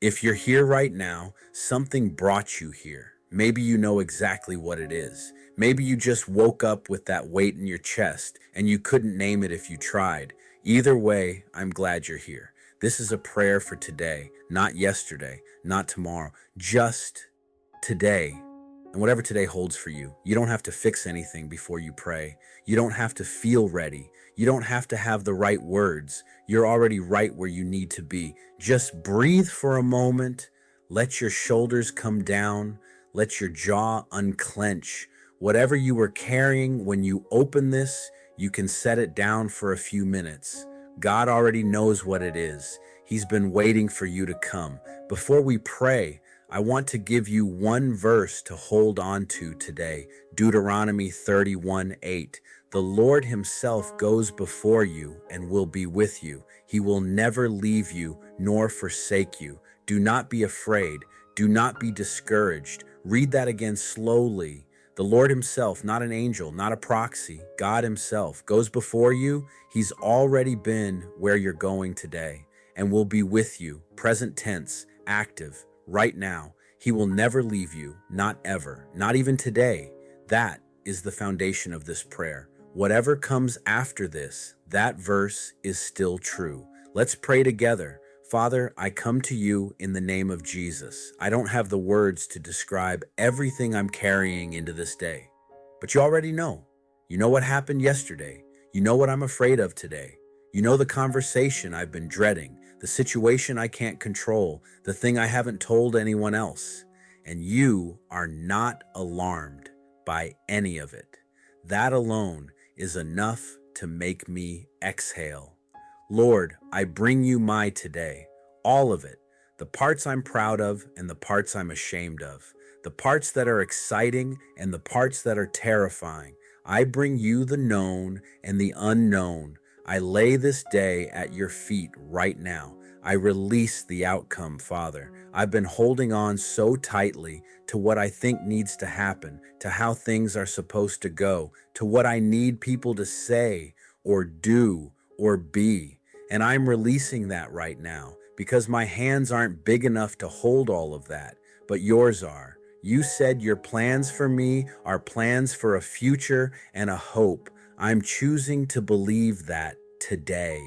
If you're here right now, something brought you here. Maybe you know exactly what it is. Maybe you just woke up with that weight in your chest and you couldn't name it if you tried. Either way, I'm glad you're here. This is a prayer for today, not yesterday, not tomorrow, just today. And whatever today holds for you, you don't have to fix anything before you pray. You don't have to feel ready. You don't have to have the right words. You're already right where you need to be. Just breathe for a moment. Let your shoulders come down. Let your jaw unclench. Whatever you were carrying when you open this, you can set it down for a few minutes. God already knows what it is. He's been waiting for you to come. Before we pray, I want to give you one verse to hold on to today. Deuteronomy 31:8. The Lord himself goes before you and will be with you. He will never leave you nor forsake you. Do not be afraid. Do not be discouraged. Read that again slowly. The Lord himself, not an angel, not a proxy, God himself goes before you. He's already been where you're going today and will be with you. Present tense, active. Right now, he will never leave you, not ever, not even today. That is the foundation of this prayer. Whatever comes after this, that verse is still true. Let's pray together. Father, I come to you in the name of Jesus. I don't have the words to describe everything I'm carrying into this day, but you already know. You know what happened yesterday. You know what I'm afraid of today. You know the conversation I've been dreading, the situation I can't control, the thing I haven't told anyone else. And you are not alarmed by any of it. That alone is enough to make me exhale. Lord, I bring you my today, all of it, the parts I'm proud of and the parts I'm ashamed of, the parts that are exciting and the parts that are terrifying. I bring you the known and the unknown. I lay this day at your feet right now. I release the outcome, Father. I've been holding on so tightly to what I think needs to happen, to how things are supposed to go, to what I need people to say or do or be. And I'm releasing that right now because my hands aren't big enough to hold all of that, but yours are. You said your plans for me are plans for a future and a hope. I'm choosing to believe that today,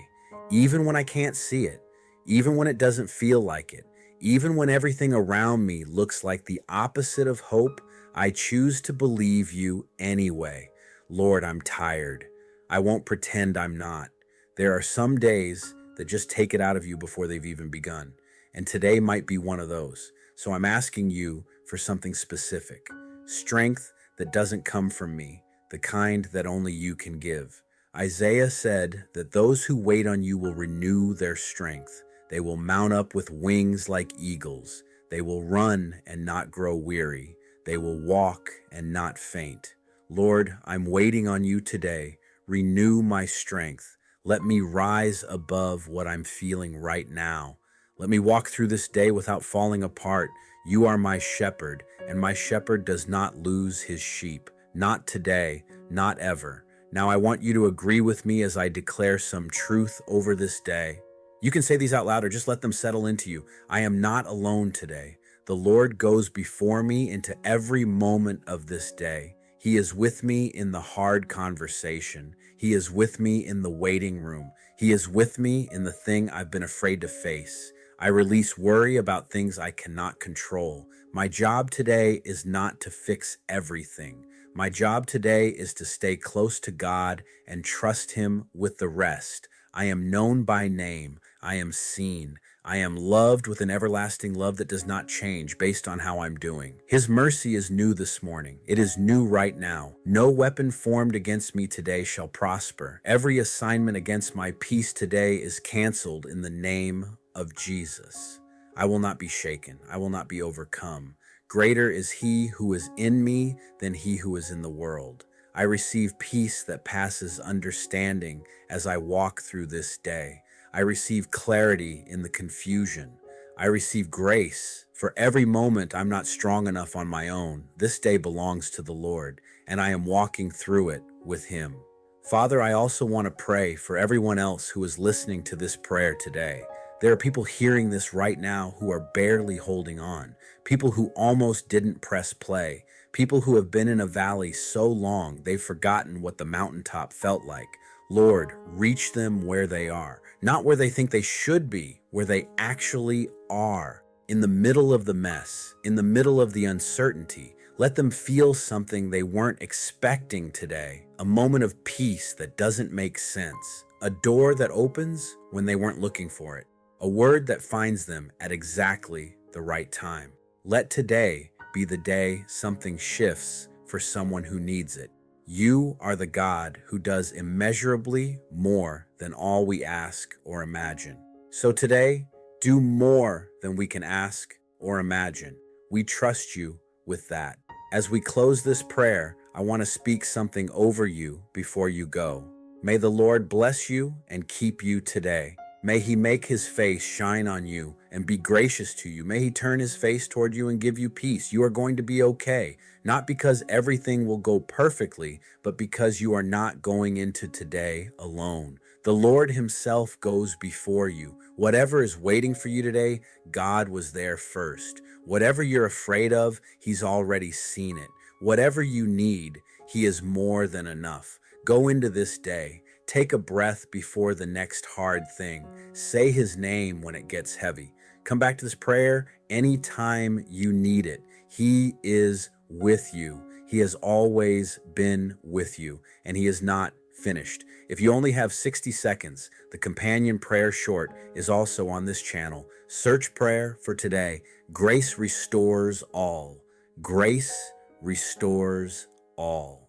even when I can't see it, even when it doesn't feel like it, even when everything around me looks like the opposite of hope. I choose to believe you anyway. Lord, I'm tired. I won't pretend I'm not. There are some days that just take it out of you before they've even begun, and today might be one of those. So I'm asking you for something specific, strength that doesn't come from me, the kind that only you can give. Isaiah said that those who wait on you will renew their strength. They will mount up with wings like eagles. They will run and not grow weary. They will walk and not faint. Lord, I'm waiting on you today. Renew my strength. Let me rise above what I'm feeling right now. Let me walk through this day without falling apart. You are my shepherd, and my shepherd does not lose his sheep. Not today, not ever. Now I want you to agree with me as I declare some truth over this day. You can say these out loud or just let them settle into you. I am not alone today. The Lord goes before me into every moment of this day. He is with me in the hard conversation. He is with me in the waiting room. He is with me in the thing I've been afraid to face. I release worry about things I cannot control. My job today is not to fix everything. My job today is to stay close to God and trust Him with the rest. I am known by name. I am seen. I am loved with an everlasting love that does not change based on how I'm doing. His mercy is new this morning. It is new right now. No weapon formed against me today shall prosper. Every assignment against my peace today is canceled in the name of Jesus. I will not be shaken. I will not be overcome. Greater is He who is in me than he who is in the world. I receive peace that passes understanding as I walk through this day. I receive clarity in the confusion. I receive grace for every moment I'm not strong enough on my own. This day belongs to the Lord, and I am walking through it with Him. Father, I also want to pray for everyone else who is listening to this prayer today. There are people hearing this right now who are barely holding on, people who almost didn't press play, people who have been in a valley so long they've forgotten what the mountaintop felt like. Lord, reach them where they are, not where they think they should be, where they actually are. In the middle of the mess, in the middle of the uncertainty, let them feel something they weren't expecting today, a moment of peace that doesn't make sense, a door that opens when they weren't looking for it, a word that finds them at exactly the right time. Let today be the day something shifts for someone who needs it. You are the God who does immeasurably more than all we ask or imagine. So today, do more than we can ask or imagine. We trust you with that. As we close this prayer, I want to speak something over you before you go. May the Lord bless you and keep you today. May he make his face shine on you and be gracious to you. May he turn his face toward you and give you peace. You are going to be okay, not because everything will go perfectly, but because you are not going into today alone. The Lord himself goes before you. Whatever is waiting for you today, God was there first. Whatever you're afraid of, he's already seen it. Whatever you need, he is more than enough. Go into this day. Take a breath before the next hard thing. Say his name when it gets heavy. Come back to this prayer anytime you need it. He is with you. He has always been with you, and he is not finished. If you only have 60 seconds, the companion prayer short is also on this channel. Search prayer for today. Grace restores all. Grace restores all.